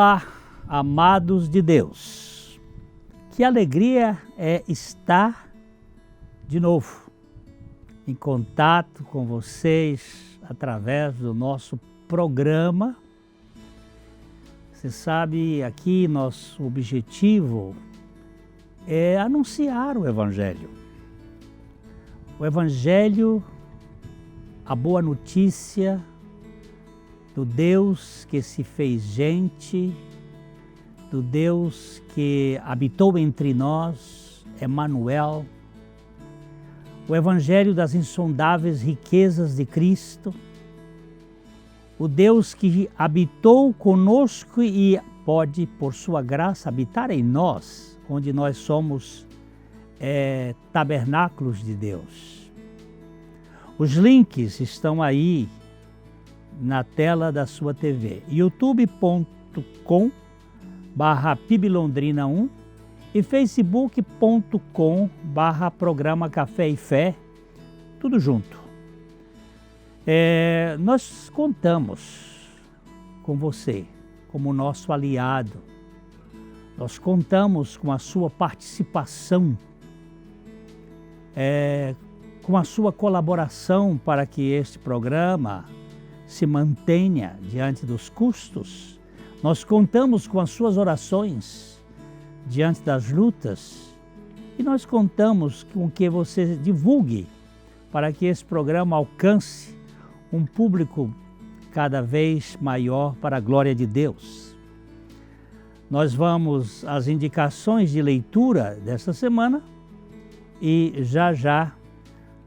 Olá, amados de Deus. Que alegria é estar de novo em contato com vocês através do nosso programa. Você sabe, aqui nosso objetivo é anunciar o Evangelho. O Evangelho, a boa notícia do Deus que se fez gente, do Deus que habitou entre nós, Emmanuel, o Evangelho das insondáveis riquezas de Cristo, o Deus que habitou conosco e pode, por sua graça, habitar em nós, onde nós somos tabernáculos de Deus. Os links estão aí na tela da sua TV, youtube.com/PIBLondrina1 e facebook.com/programa Café e Fé, tudo junto. Nós contamos com você como nosso aliado, nós contamos com a sua participação, com a sua colaboração para que este programa se mantenha diante dos custos. Nós contamos com as suas orações diante das lutas e nós contamos com que você divulgue para que esse programa alcance um público cada vez maior para a glória de Deus. Nós vamos às indicações de leitura desta semana e já já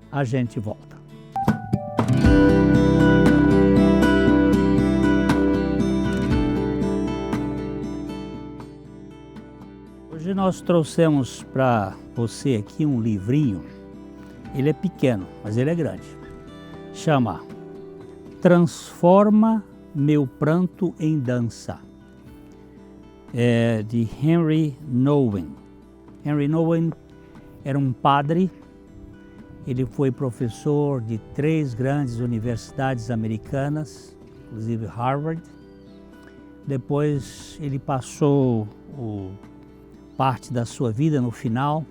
a gente volta. Hoje nós trouxemos para você aqui um livrinho. Ele é pequeno, mas ele é grande. Chama Transforma Meu Pranto em Dança. É de Henry Nouwen. Henry Nouwen era um padre. Ele foi professor de 3 grandes universidades americanas, inclusive Harvard. Depois ele passou parte da sua vida no final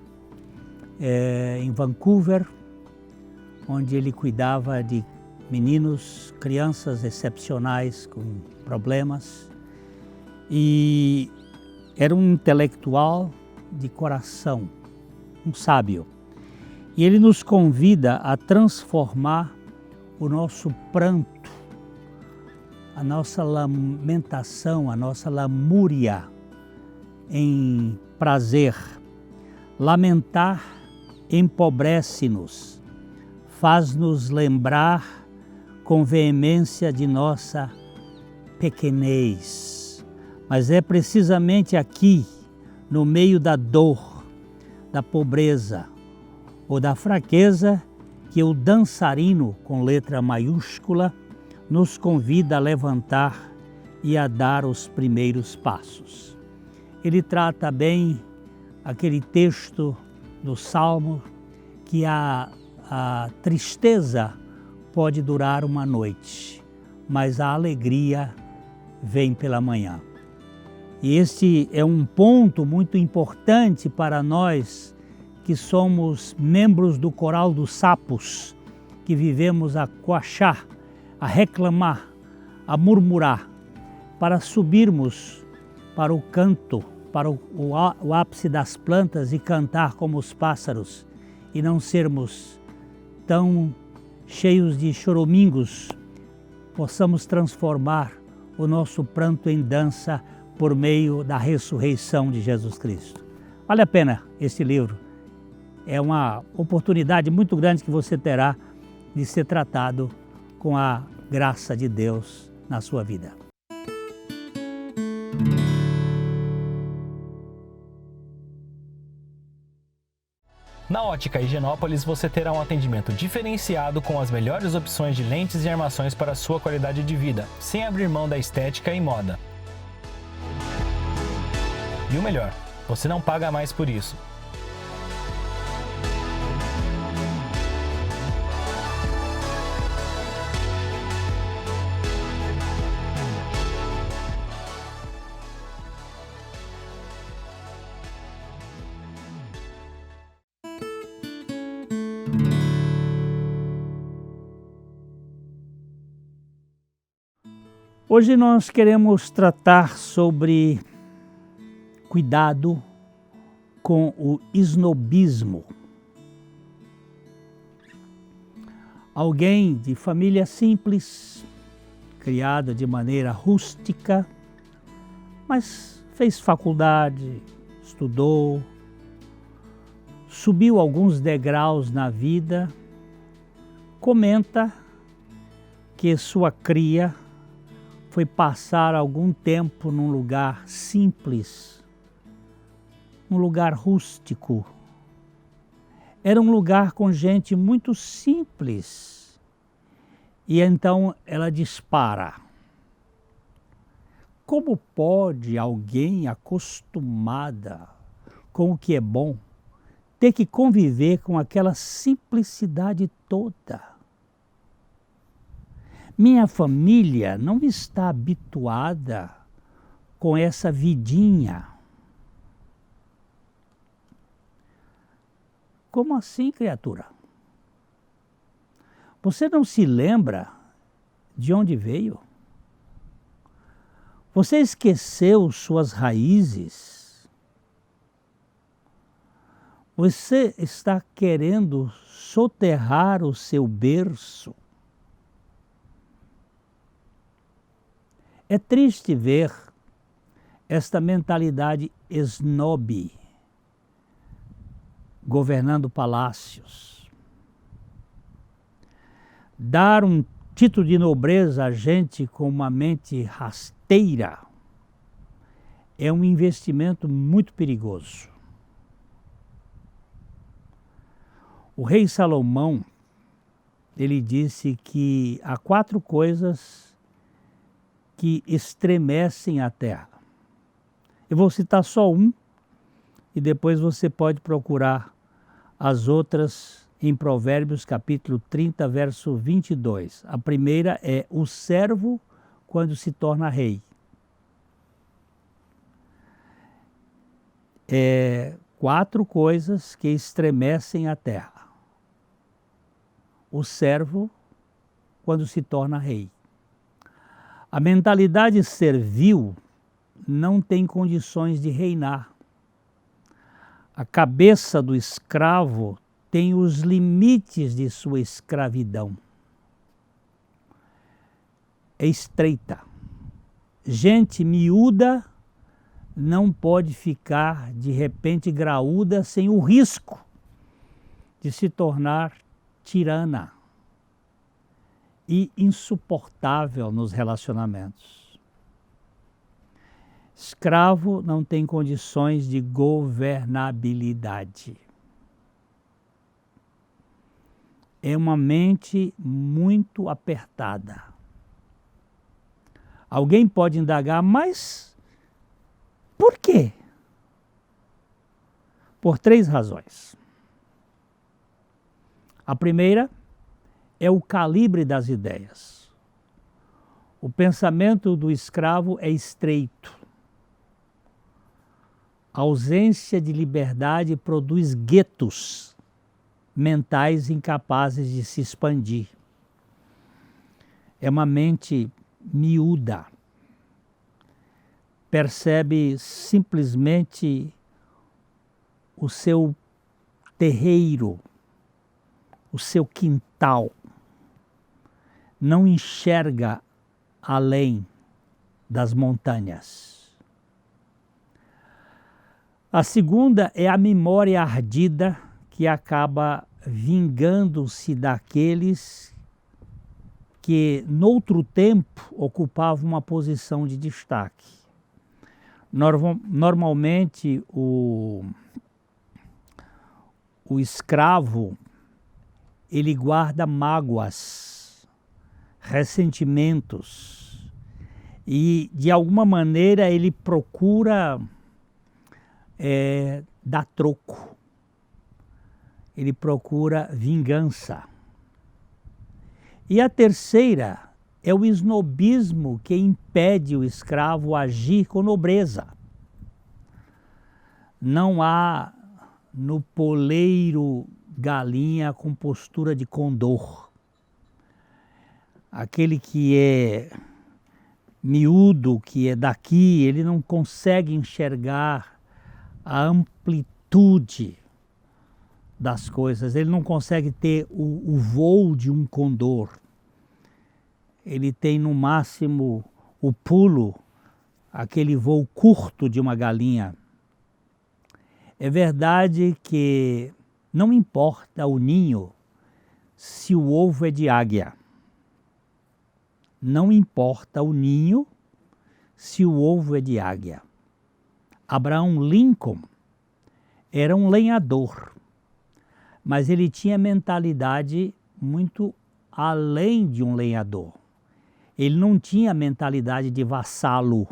em Vancouver, onde ele cuidava de meninos, crianças excepcionais com problemas, e era um intelectual de coração, um sábio. E ele nos convida a transformar o nosso pranto, a nossa lamentação, a nossa lamúria em prazer. Lamentar empobrece-nos, faz-nos lembrar com veemência de nossa pequenez. Mas é precisamente aqui, no meio da dor, da pobreza ou da fraqueza, que o dançarino com letra maiúscula nos convida a levantar e a dar os primeiros passos. Ele trata bem aquele texto do Salmo que a tristeza pode durar uma noite, mas a alegria vem pela manhã. E este é um ponto muito importante para nós que somos membros do coral dos sapos, que vivemos a coachar, a reclamar, a murmurar, para subirmos para o canto, para o ápice das plantas e cantar como os pássaros e não sermos tão cheios de choramingos, possamos transformar o nosso pranto em dança por meio da ressurreição de Jesus Cristo. Vale a pena este livro. É uma oportunidade muito grande que você terá de ser tratado com a graça de Deus na sua vida. Na Ótica Higienópolis você terá um atendimento diferenciado com as melhores opções de lentes e armações para a sua qualidade de vida, sem abrir mão da estética e moda. E o melhor, você não paga mais por isso. Hoje nós queremos tratar sobre cuidado com o esnobismo. Alguém de família simples, criado de maneira rústica, mas fez faculdade, estudou, subiu alguns degraus na vida, comenta que sua cria foi passar algum tempo num lugar simples, um lugar rústico. Era um lugar com gente muito simples. E então ela dispara. Como pode alguém acostumada com o que é bom ter que conviver com aquela simplicidade toda? Minha família não está habituada com essa vidinha. Como assim, criatura? Você não se lembra de onde veio? Você esqueceu suas raízes? Você está querendo soterrar o seu berço? É triste ver esta mentalidade snob governando palácios. Dar um título de nobreza a gente com uma mente rasteira é um investimento muito perigoso. O rei Salomão, ele disse que há 4 coisas que estremecem a terra. Eu vou citar só um e depois você pode procurar as outras em Provérbios capítulo 30, verso 22. A primeira é o servo quando se torna rei. 4 coisas que estremecem a terra. O servo quando se torna rei. A mentalidade servil não tem condições de reinar. A cabeça do escravo tem os limites de sua escravidão. É estreita. Gente miúda não pode ficar de repente graúda sem o risco de se tornar tirana e insuportável nos relacionamentos. Escravo não tem condições de governabilidade. É uma mente muito apertada. Alguém pode indagar, mas por quê? Por 3 razões. A primeira é o calibre das ideias. O pensamento do escravo é estreito. A ausência de liberdade produz guetos mentais incapazes de se expandir. É uma mente miúda. Percebe simplesmente o seu terreiro, o seu quintal. Não enxerga além das montanhas. A segunda é a memória ardida que acaba vingando-se daqueles que, noutro tempo, ocupavam uma posição de destaque. Normalmente, o escravo, ele guarda mágoas, ressentimentos e, de alguma maneira, ele procura dar troco. Ele procura vingança. E a terceira é o esnobismo que impede o escravo a agir com nobreza. Não há no poleiro galinha com postura de condor. Aquele que é miúdo que é daqui, ele não consegue enxergar a amplitude das coisas, ele não consegue ter o voo de um condor. Ele tem no máximo o pulo, aquele voo curto de uma galinha. É verdade que não importa o ninho se o ovo é de águia. Não importa o ninho se o ovo é de águia. Abraham Lincoln era um lenhador, mas ele tinha mentalidade muito além de um lenhador. Ele não tinha mentalidade de vassalo,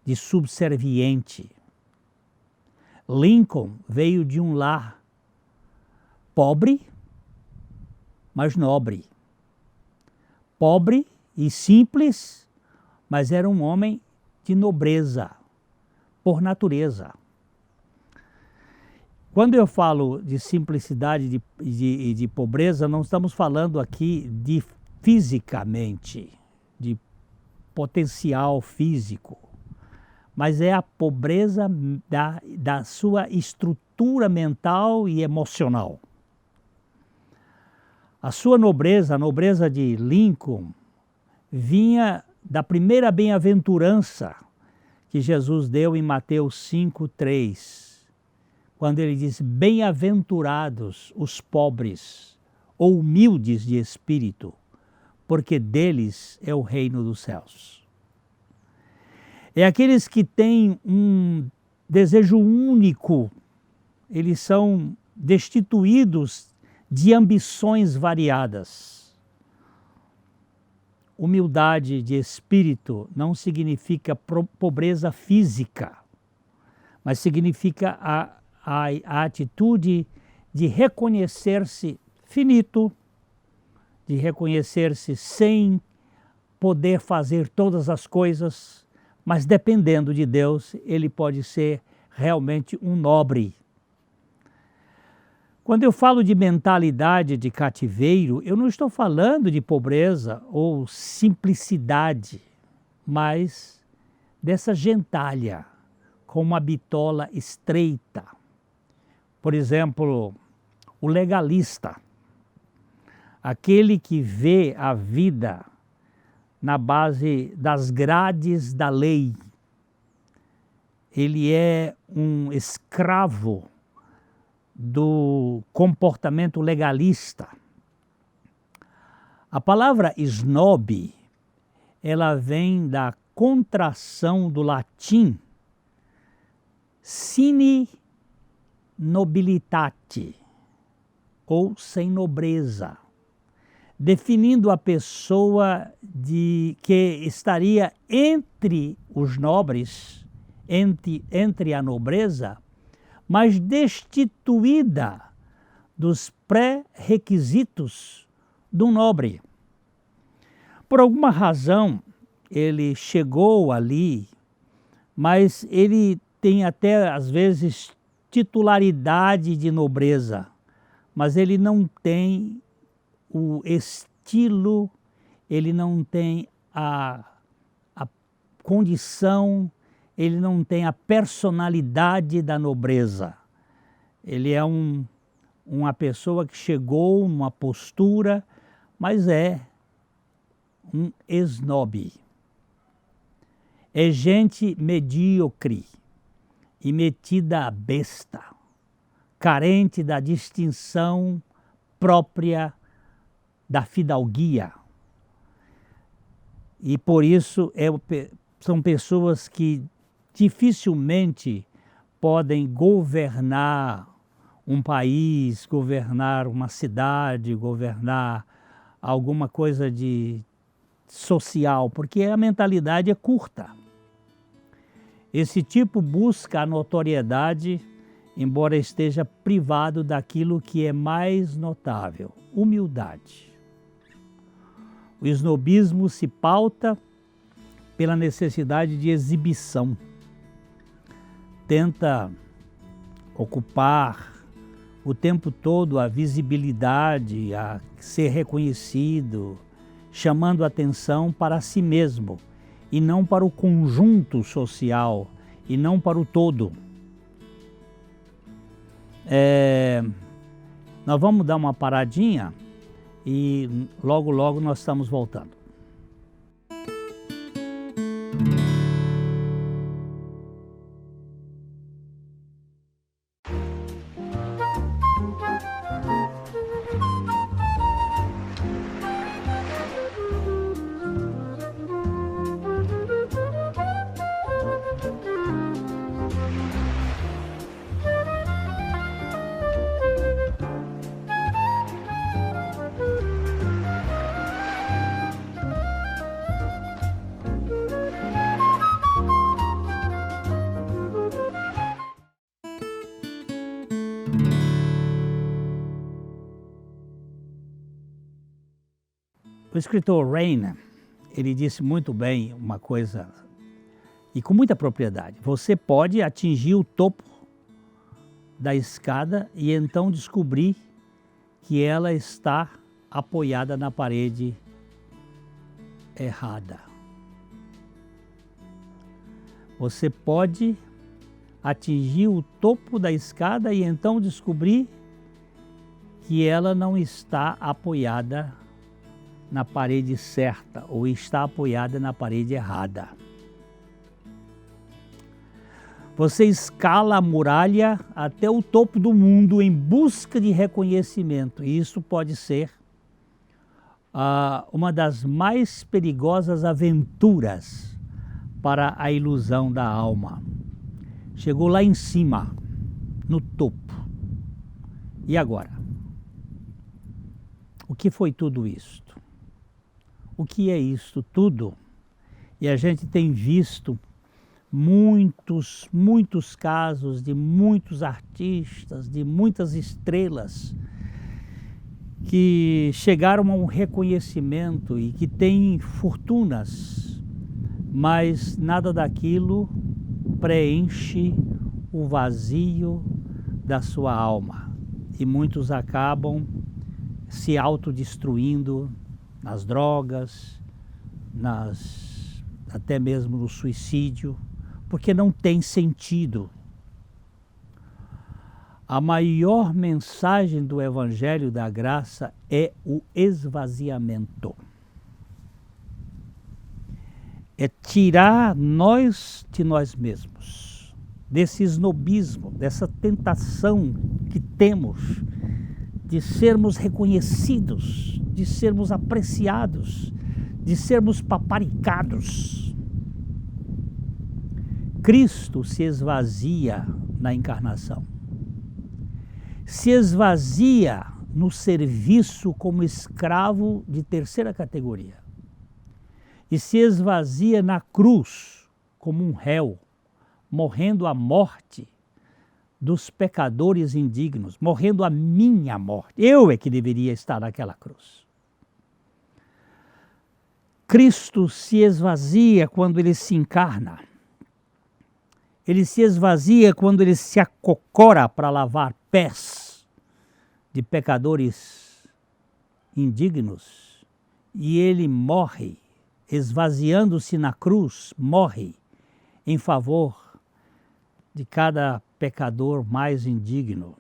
de subserviente. Lincoln veio de um lar pobre, mas nobre. Pobre e simples, mas era um homem de nobreza, por natureza. Quando eu falo de simplicidade e de pobreza, não estamos falando aqui de fisicamente, de potencial físico, mas é a pobreza da sua estrutura mental e emocional. A sua nobreza, a nobreza de Lincoln, vinha da primeira bem-aventurança que Jesus deu em Mateus 5:3, quando ele diz: bem-aventurados os pobres ou humildes de espírito, porque deles é o reino dos céus. É aqueles que têm um desejo único, eles são destituídos de ambições variadas. Humildade de espírito não significa pobreza física, mas significa a atitude de reconhecer-se finito, de reconhecer-se sem poder fazer todas as coisas, mas dependendo de Deus, ele pode ser realmente um nobre. Quando eu falo de mentalidade de cativeiro, eu não estou falando de pobreza ou simplicidade, mas dessa gentalha, com uma bitola estreita. Por exemplo, o legalista, aquele que vê a vida na base das grades da lei. Ele é um escravo do comportamento legalista. A palavra snob, ela vem da contração do latim sine nobilitate, ou sem nobreza, definindo a pessoa que estaria entre os nobres, entre a nobreza, mas destituída dos pré-requisitos do nobre. Por alguma razão, ele chegou ali, mas ele tem até, às vezes, titularidade de nobreza, mas ele não tem o estilo, ele não tem a condição, ele não tem a personalidade da nobreza. Ele é uma pessoa que chegou numa postura, mas é um esnobe. É gente medíocre e metida a besta, carente da distinção própria da fidalguia. E por isso são pessoas que dificilmente podem governar um país, governar uma cidade, governar alguma coisa de social, porque a mentalidade é curta. Esse tipo busca a notoriedade, embora esteja privado daquilo que é mais notável: humildade. O snobismo se pauta pela necessidade de exibição. Tenta ocupar o tempo todo a visibilidade, a ser reconhecido, chamando atenção para si mesmo e não para o conjunto social, e não para o todo. Nós vamos dar uma paradinha e logo logo nós estamos voltando. O escritor Rainer, ele disse muito bem uma coisa, e com muita propriedade. Você pode atingir o topo da escada e então descobrir que ela está apoiada na parede errada. Você pode atingir o topo da escada e então descobrir que ela não está apoiada na parede certa ou está apoiada na parede errada. Você escala a muralha até o topo do mundo em busca de reconhecimento, e isso pode ser uma das mais perigosas aventuras para a ilusão da alma. Chegou lá em cima, no topo. E agora? O que foi tudo isto? O que é isto tudo? E a gente tem visto muitos casos de muitos artistas, de muitas estrelas que chegaram a um reconhecimento e que têm fortunas, mas nada daquilo preenche o vazio da sua alma. E muitos acabam se autodestruindo nas drogas, até mesmo no suicídio, porque não tem sentido. A maior mensagem do Evangelho da Graça é o esvaziamento. É tirar nós de nós mesmos, desse snobismo, dessa tentação que temos de sermos reconhecidos, de sermos apreciados, de sermos paparicados. Cristo se esvazia na encarnação. Se esvazia no serviço como escravo de terceira categoria. E se esvazia na cruz como um réu, morrendo a morte dos pecadores indignos, morrendo a minha morte. Eu é que deveria estar naquela cruz. Cristo se esvazia quando ele se encarna. Ele se esvazia quando ele se acocora para lavar pés de pecadores indignos. E ele morre, esvaziando-se na cruz, morre em favor de cada pecador mais indigno.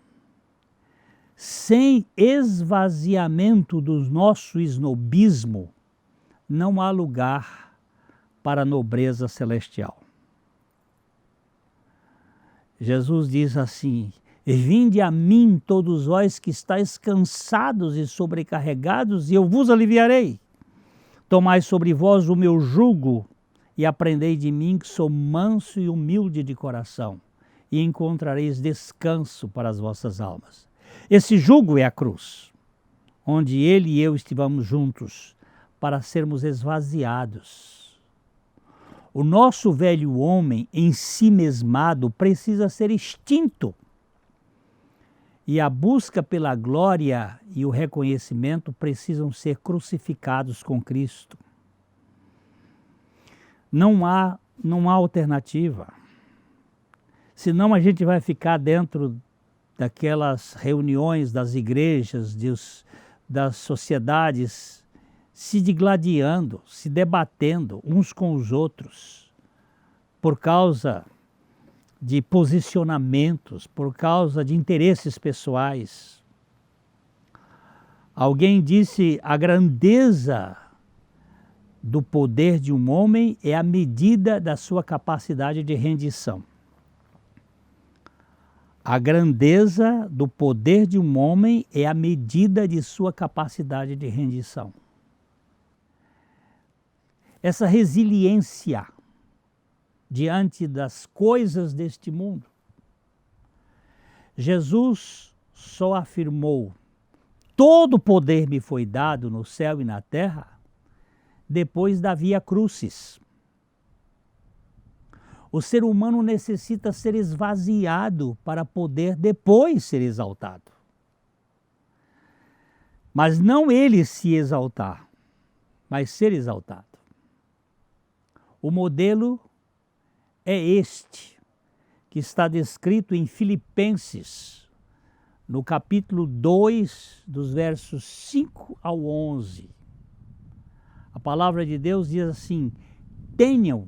Sem esvaziamento do nosso snobismo, não há lugar para a nobreza celestial. Jesus diz assim: vinde a mim todos vós que estáis cansados e sobrecarregados, e eu vos aliviarei. Tomai sobre vós o meu jugo e aprendei de mim, que sou manso e humilde de coração, e encontrareis descanso para as vossas almas. Esse jugo é a cruz, onde ele e eu estivemos juntos para sermos esvaziados. O nosso velho homem em si mesmado precisa ser extinto. E a busca pela glória e o reconhecimento precisam ser crucificados com Cristo. Não há alternativa. Senão a gente vai ficar dentro daquelas reuniões das igrejas, das sociedades se digladiando, se debatendo uns com os outros, por causa de posicionamentos, por causa de interesses pessoais. Alguém disse: a grandeza do poder de um homem é a medida da sua capacidade de rendição. A grandeza do poder de um homem é a medida de sua capacidade de rendição. Essa resiliência diante das coisas deste mundo, Jesus só afirmou: todo poder me foi dado no céu e na terra, depois da via crucis. O ser humano necessita ser esvaziado para poder depois ser exaltado. Mas não ele se exaltar, mas ser exaltado. O modelo é este, que está descrito em Filipenses, no capítulo 2, dos versos 5 ao 11. A palavra de Deus diz assim: tenham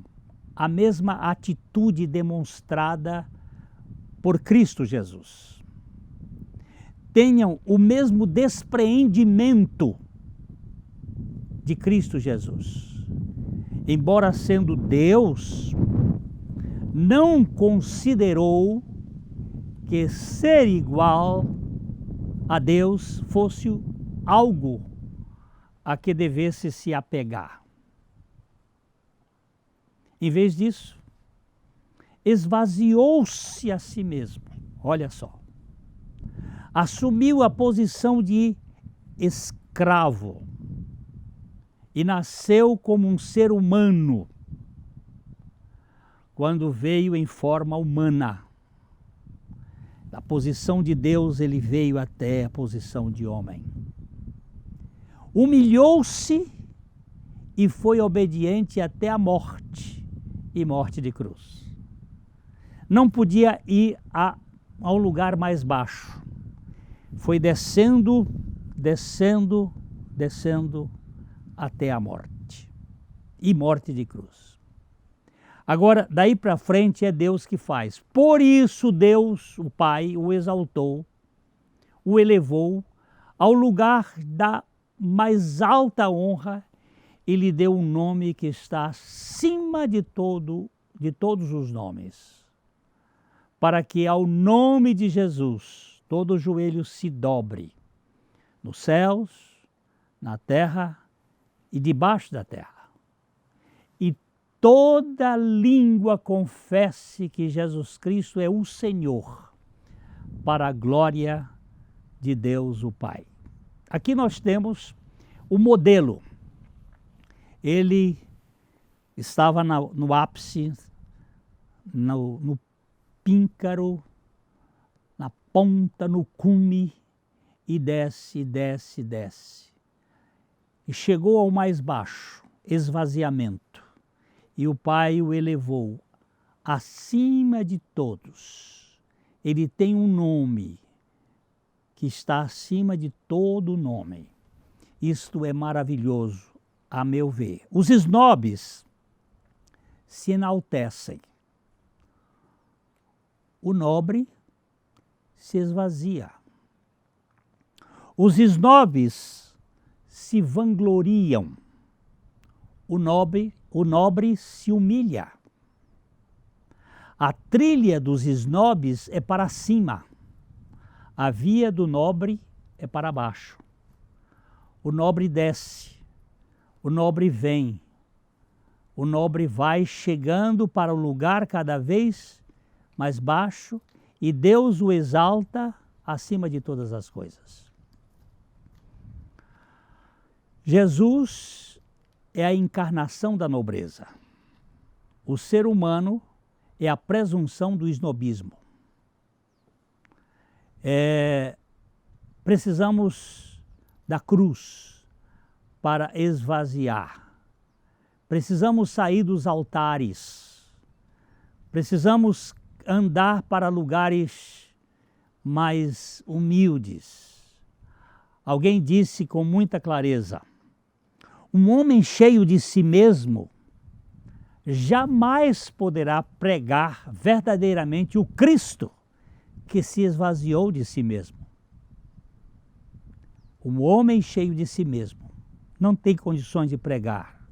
a mesma atitude demonstrada por Cristo Jesus. Tenham o mesmo despreendimento de Cristo Jesus. Embora sendo Deus, não considerou que ser igual a Deus fosse algo a que devesse se apegar. Em vez disso, esvaziou-se a si mesmo. Olha só. Assumiu a posição de escravo e nasceu como um ser humano quando veio em forma humana. Da posição de Deus, ele veio até a posição de homem. Humilhou-se e foi obediente até a morte, e morte de cruz. Não podia ir ao lugar mais baixo. Foi descendo, descendo, descendo até a morte, e morte de cruz. Agora, daí para frente é Deus que faz. Por isso Deus, o Pai, o exaltou, o elevou ao lugar da mais alta honra e lhe deu um nome que está acima de todos os nomes, para que ao nome de Jesus todo joelho se dobre, nos céus, na terra e debaixo da terra, e toda língua confesse que Jesus Cristo é o Senhor, para a glória de Deus o Pai. Aqui nós temos o modelo. Ele estava no ápice, no píncaro, na ponta, no cume, e desce, desce, desce. E chegou ao mais baixo, esvaziamento. E o Pai o elevou acima de todos. Ele tem um nome que está acima de todo nome. Isto é maravilhoso, a meu ver. Os snobs se enaltecem. O nobre se esvazia. Os snobs se vangloriam. O nobre se humilha. A trilha dos snobs é para cima. A via do nobre é para baixo. O nobre desce. O nobre vem. O nobre vai chegando para o lugar cada vez mais baixo e Deus o exalta acima de todas as coisas. Jesus é a encarnação da nobreza. O ser humano é a presunção do snobismo. Precisamos da cruz para esvaziar. Precisamos sair dos altares. Precisamos andar para lugares mais humildes. Alguém disse com muita clareza: Um homem cheio de si mesmo jamais poderá pregar verdadeiramente o Cristo que se esvaziou de si mesmo. Um homem cheio de si mesmo não tem condições de pregar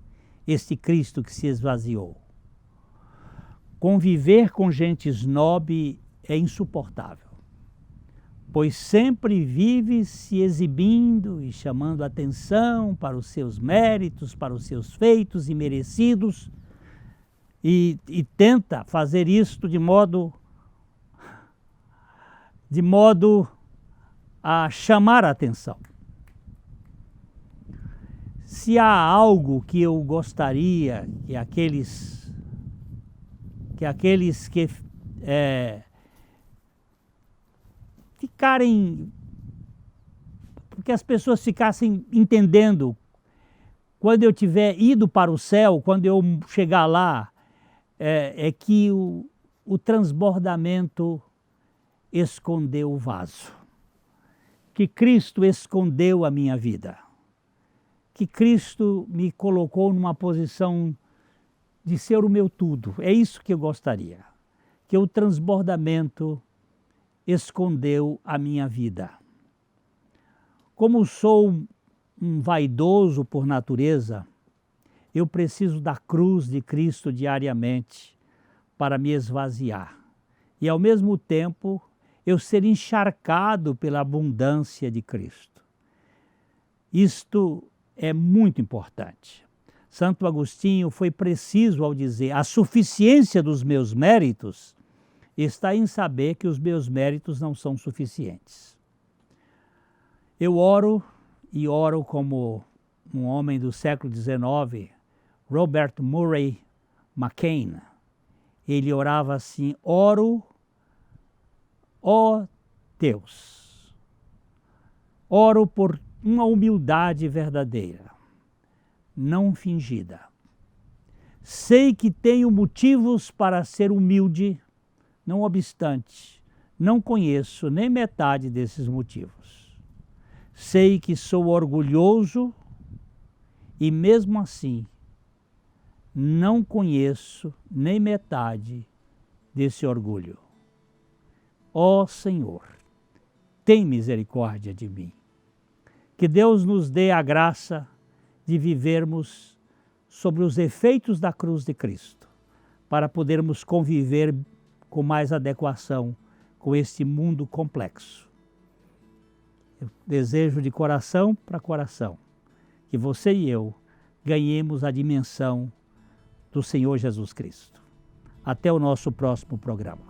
este Cristo que se esvaziou. Conviver com gente snob é insuportável, pois sempre vive se exibindo e chamando atenção para os seus méritos, para os seus feitos imerecidos, e tenta fazer isto de modo a chamar a atenção. Se há algo que eu gostaria que aqueles que ficarem, que as pessoas ficassem entendendo, quando eu tiver ido para o céu, quando eu chegar lá, é que o transbordamento escondeu o vaso, que Cristo escondeu a minha vida, que Cristo me colocou numa posição de ser o meu tudo. É isso que eu gostaria, que o transbordamento escondeu a minha vida. Como sou um vaidoso por natureza, eu preciso da cruz de Cristo diariamente para me esvaziar e, ao mesmo tempo, eu ser encharcado pela abundância de Cristo. Isto é muito importante. Santo Agostinho foi preciso ao dizer: a suficiência dos meus méritos está em saber que os meus méritos não são suficientes. Eu oro, e oro como um homem do século XIX, Robert Murray McCain. Ele orava assim: oro, ó Deus, oro por uma humildade verdadeira, não fingida. Sei que tenho motivos para ser humilde, não obstante, não conheço nem metade desses motivos. Sei que sou orgulhoso e, mesmo assim, não conheço nem metade desse orgulho. Ó Senhor, tem misericórdia de mim. Que Deus nos dê a graça de vivermos sobre os efeitos da cruz de Cristo, para podermos conviver com mais adequação com este mundo complexo. Eu desejo de coração para coração que você e eu ganhemos a dimensão do Senhor Jesus Cristo. Até o nosso próximo programa.